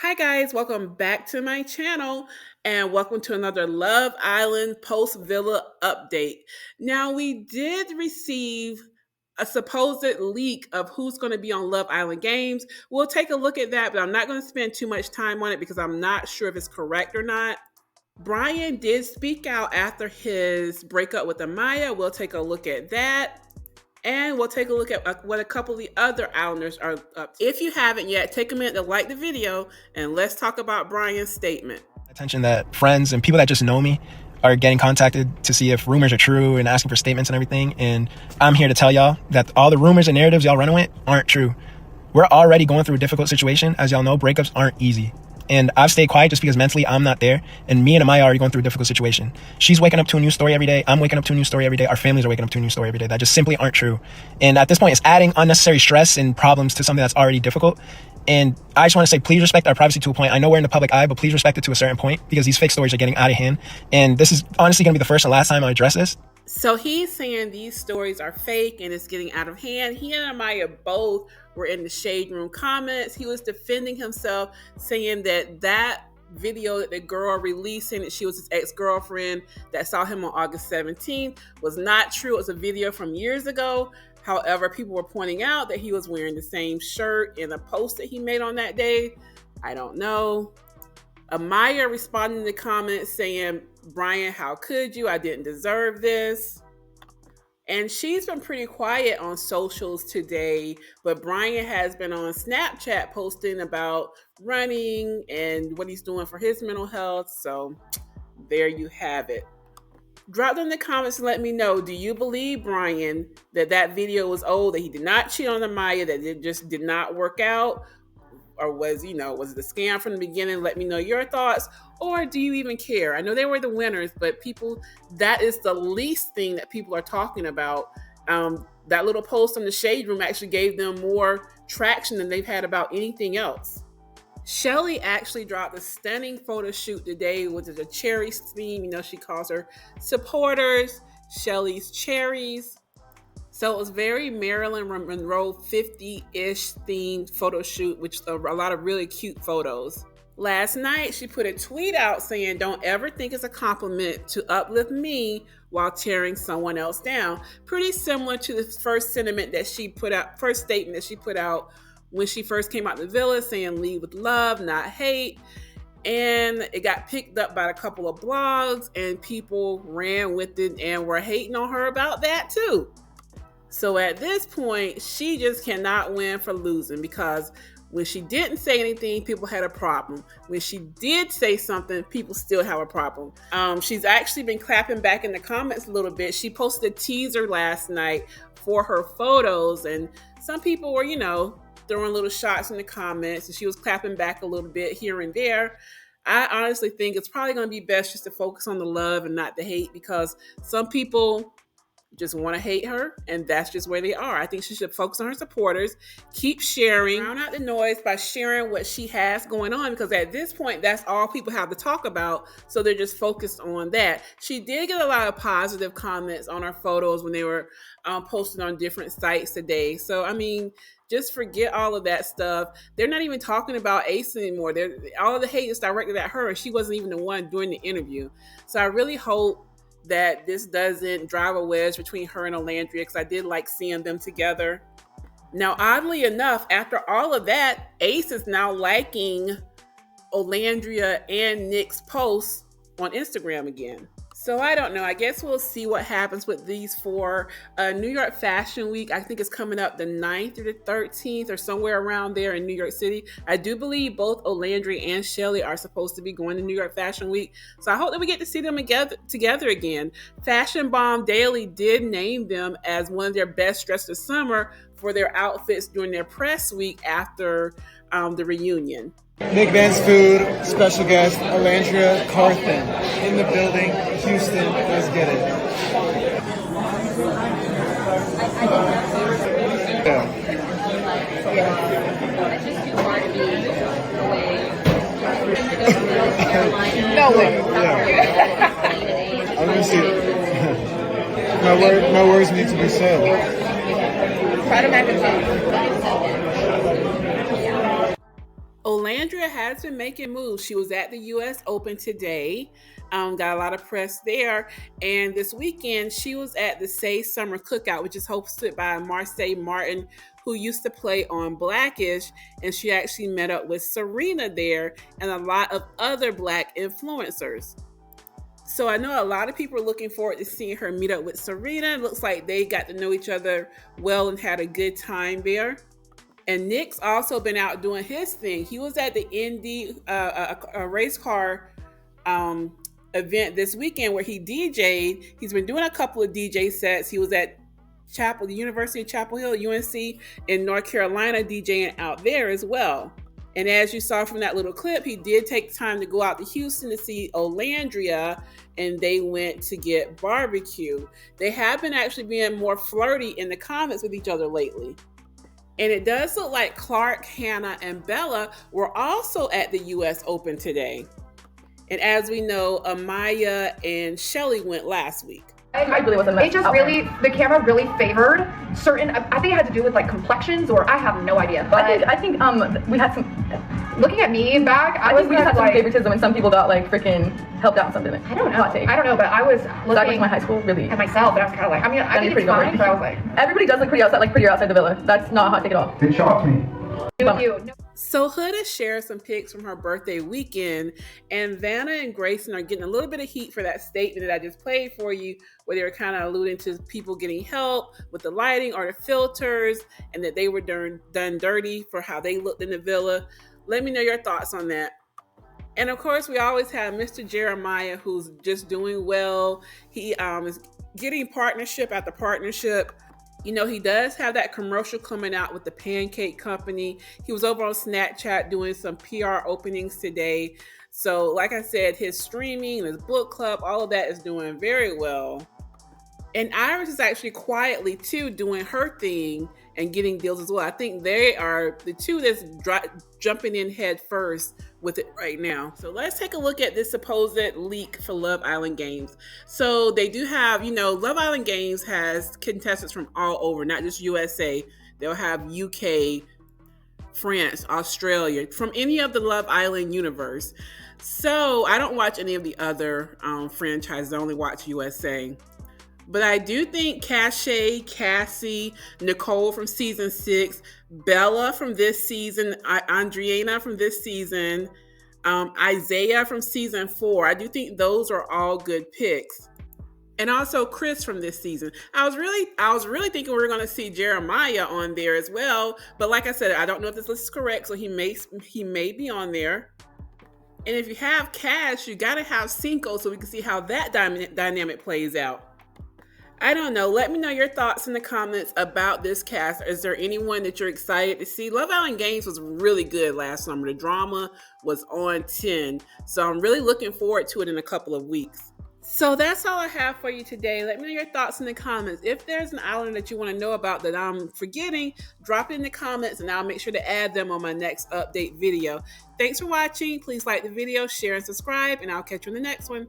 Hi guys, welcome back to my channel and welcome to another Love Island post villa update. Now we did receive a supposed leak of who's going to be on Love Island games. We'll take a look at that, but I'm not going to spend too much time on it because I'm not sure if it's correct or not. Brian did speak out after his breakup with Amaya. We'll take a look at that. And we'll take a look at what a couple of the other Islanders are up to. If you haven't yet, take a minute to like the video and let's talk about Brian's statement. Attention that friends and people that just know me are getting contacted to see if rumors are true and asking for statements and everything. And I'm here to tell y'all that all the rumors and narratives y'all run with aren't true. We're already going through a difficult situation. As y'all know, breakups aren't easy. And I've stayed quiet just because mentally I'm not there. And me and Amaya are already going through a difficult situation. She's waking up to a new story every day. I'm waking up to a new story every day. Our families are waking up to a new story every day that just simply aren't true. And at this point, it's adding unnecessary stress and problems to something that's already difficult. And I just want to say, please respect our privacy to a point. I know we're in the public eye, but please respect it to a certain point because these fake stories are getting out of hand. And this is honestly going to be the first and last time I address this. So he's saying these stories are fake and it's getting out of hand. He and Amaya both were in the shade room comments. He was defending himself, saying that video that the girl released saying that she was his ex-girlfriend that saw him on August 17th was not true. It was a video from years ago. However, people were pointing out that he was wearing the same shirt in a post that he made on that day. I don't know. Amaya responding to the comments saying, Brian, how could you? I didn't deserve this. And she's been pretty quiet on socials today, but Brian has been on Snapchat posting about running and what he's doing for his mental health. So there you have it. Drop them in the comments and let me know, do you believe, Brian, that video was old, that he did not cheat on Amaya, that it just did not work out? Or was it a scam from the beginning? Let me know your thoughts. Or do you even care? I know they were the winners, but that is the least thing that people are talking about. That little post on the shade room actually gave them more traction than they've had about anything else. Shelly actually dropped a stunning photo shoot today, which is a cherry theme. She calls her supporters Shelly's cherries. So it was very Marilyn Monroe 50-ish themed photo shoot, which a lot of really cute photos. Last night, she put a tweet out saying, don't ever think it's a compliment to uplift me while tearing someone else down. Pretty similar to the first statement that she put out when she first came out the villa, saying lead with love, not hate. And it got picked up by a couple of blogs and people ran with it and were hating on her about that too. So at this point, she just cannot win for losing, because when she didn't say anything, people had a problem. When she did say something, people still have a problem. She's actually been clapping back in the comments a little bit. She posted a teaser last night for her photos, and some people were, throwing little shots in the comments, and she was clapping back a little bit here and there. I honestly think it's probably going to be best just to focus on the love and not the hate, because some people just want to hate her, and that's just where they are. I think she should focus on her supporters, keep sharing, drown out the noise by sharing what she has going on, because at this point, that's all people have to talk about, so they're just focused on that. She did get a lot of positive comments on her photos when they were posted on different sites today. So, just forget all of that stuff. They're not even talking about Ace anymore. All of the hate is directed at her, and she wasn't even the one doing the interview. So I really hope that this doesn't drive a wedge between her and Olandria, because I did like seeing them together. Now, oddly enough, after all of that, Ace is now liking Olandria and Nick's posts on Instagram again. So I don't know. I guess we'll see what happens with these four. New York Fashion Week, I think, is coming up the 9th through the 13th or somewhere around there in New York City. I do believe both Olandria and Shelly are supposed to be going to New York Fashion Week. So I hope that we get to see them together again. Fashion Bomb Daily did name them as one of their best dressed of summer for their outfits during their press week after the reunion. Nick Van's Food, special guest, Olandria Carthen. In the building, Houston, let's get it. No way. Yeah. I'm gonna see it. No words need to be said. Try to mac and cheese. Olandria Olandria has been making moves. She was at the U.S. Open today, got a lot of press there. And this weekend, she was at the Say Summer Cookout, which is hosted by Marseille Martin, who used to play on Blackish. And she actually met up with Serena there and a lot of other Black influencers. So I know a lot of people are looking forward to seeing her meet up with Serena. It looks like they got to know each other well and had a good time there. And Nick's also been out doing his thing. He was at the Indy a race car event this weekend where he DJ'd. He's been doing a couple of DJ sets. He was at the University of Chapel Hill, UNC in North Carolina, DJing out there as well. And as you saw from that little clip, he did take time to go out to Houston to see Olandria, and they went to get barbecue. They have been actually being more flirty in the comments with each other lately. And it does look like Clark, Hannah, and Bella were also at the U.S. Open today. And as we know, Amaya and Shelly went last week. I really wasn't. It just really, the camera really favored certain. I think it had to do with like complexions, or I have no idea. But I think we had some. Looking at me back, I think we just had some favoritism, and some people got like freaking helped out something. I don't know. I don't know, but I was looking my high school really at myself, and I was kind of like, I mean, I think it's fine, but I was like, everybody does look pretty outside, like prettier outside the villa. That's not a hot take at all. It shocked me. So Huda shared some pics from her birthday weekend, and Vanna and Grayson are getting a little bit of heat for that statement that I just played for you, where they were kind of alluding to people getting help with the lighting or the filters, and that they were done dirty for how they looked in the villa. Let me know your thoughts on that. And of course, we always have Mr. Jeremiah, who's just doing well. He is getting partnership after partnership. You know, he does have that commercial coming out with the Pancake Company. He was over on Snapchat doing some PR openings today. So like I said, his streaming, his book club, all of that is doing very well. And Iris is actually quietly too doing her thing and getting deals as well. I think they are the two that's jumping in head first with it right now. So let's take a look at this supposed leak for Love Island Games. So they do have, Love Island Games has contestants from all over, not just USA. They'll have UK, France, Australia, from any of the Love Island universe. So I don't watch any of the other franchises. I only watch USA. But I do think Cashay, Cassie, Nicole from season 6, Bella from this season, Andriana from this season, Isaiah from season 4. I do think those are all good picks. And also Chris from this season. I was really thinking we were going to see Jeremiah on there as well. But like I said, I don't know if this list is correct, so he may be on there. And if you have Cash, you got to have Cinco so we can see how that dynamic plays out. I don't know. Let me know your thoughts in the comments about this cast. Is there anyone that you're excited to see? Love Island Games was really good last summer. The drama was on 10. So I'm really looking forward to it in a couple of weeks. So that's all I have for you today. Let me know your thoughts in the comments. If there's an island that you want to know about that I'm forgetting, drop it in the comments and I'll make sure to add them on my next update video. Thanks for watching. Please like the video, share, and subscribe, and I'll catch you in the next one.